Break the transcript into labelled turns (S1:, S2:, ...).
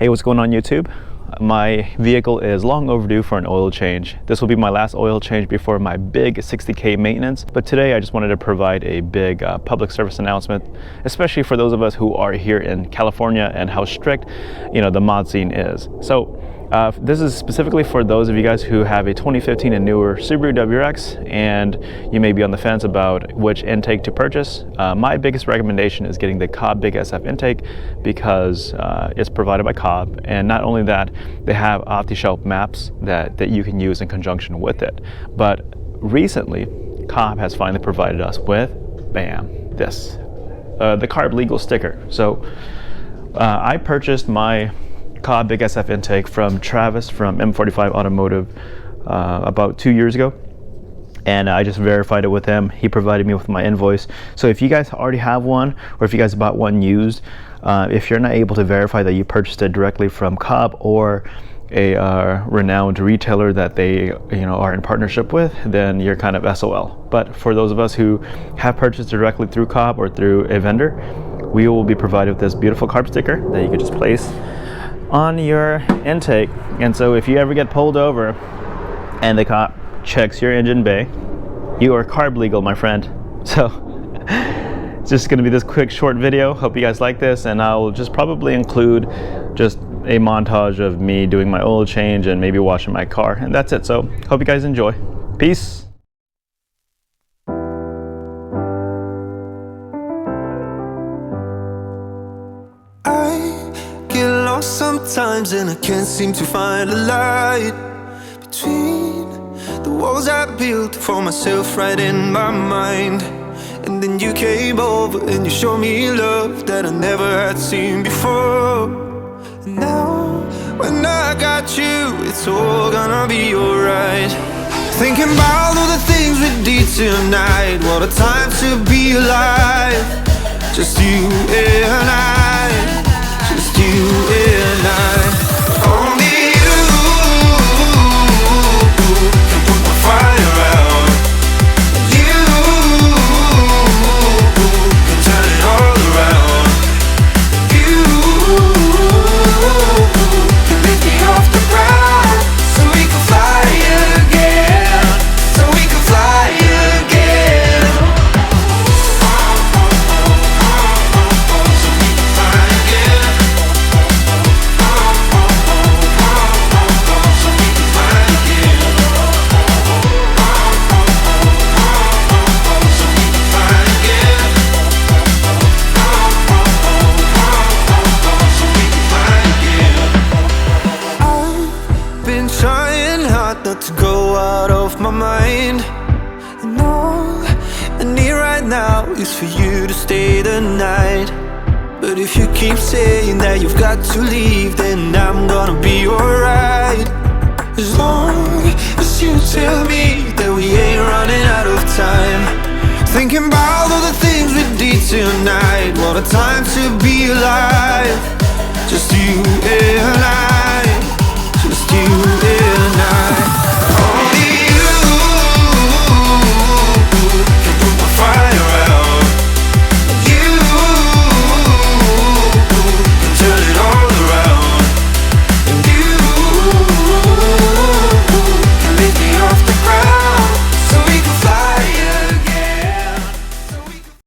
S1: Hey, what's going on YouTube? My vehicle is long overdue for an oil change. This will be my last oil change before my big 60K maintenance, but today I just wanted to provide a big public service announcement, especially for those of us who are here in California and how strict, the mod scene is. So this is specifically for those of you guys who have a 2015 and newer Subaru WRX and you may be on the fence about which intake to purchase. My biggest recommendation is getting the Cobb Big SF intake because it's provided by Cobb, and not only that, they have off-the-shelf maps that you can use in conjunction with it. But recently, Cobb has finally provided us with, bam, this, the CARB Legal sticker. So I purchased my Cobb Big SF intake from Travis from M45 Automotive about 2 years ago, and I just verified it with him. He provided me with my invoice. So if you guys already have one, or if you guys bought one used, if you're not able to verify that you purchased it directly from Cobb or a renowned retailer that they are in partnership with, then you're kind of SOL. But for those of us who have purchased directly through Cobb or through a vendor, we will be provided with this beautiful CARB sticker that you can just place on your intake. And so if you ever get pulled over and the cop checks your engine bay, you are CARB legal, my friend. So it's just going to be this quick short video. Hope you guys like this, and I'll just probably include just a montage of me doing my oil change and maybe washing my car, and that's it. So hope you guys enjoy. Peace.
S2: Sometimes, and I can't seem to find a light between the walls I built for myself right in my mind. And then you came over and you showed me love that I never had seen before. And now when I got you, it's all gonna be alright. Thinking about all the things we did tonight, what a time to be alive. Just you and I, just you and I. Only you can put my fire out. You can turn it all around. You can lift me off the ground, so we can fly again, so we can fly again. Not to go out of my mind, and all I need right now is for you to stay the night. But if you keep saying that you've got to leave, then I'm gonna be alright. As long as you tell me that we ain't running out of time. Thinking about all the things we did tonight, what a time to be alive. Just you and I, just you and I.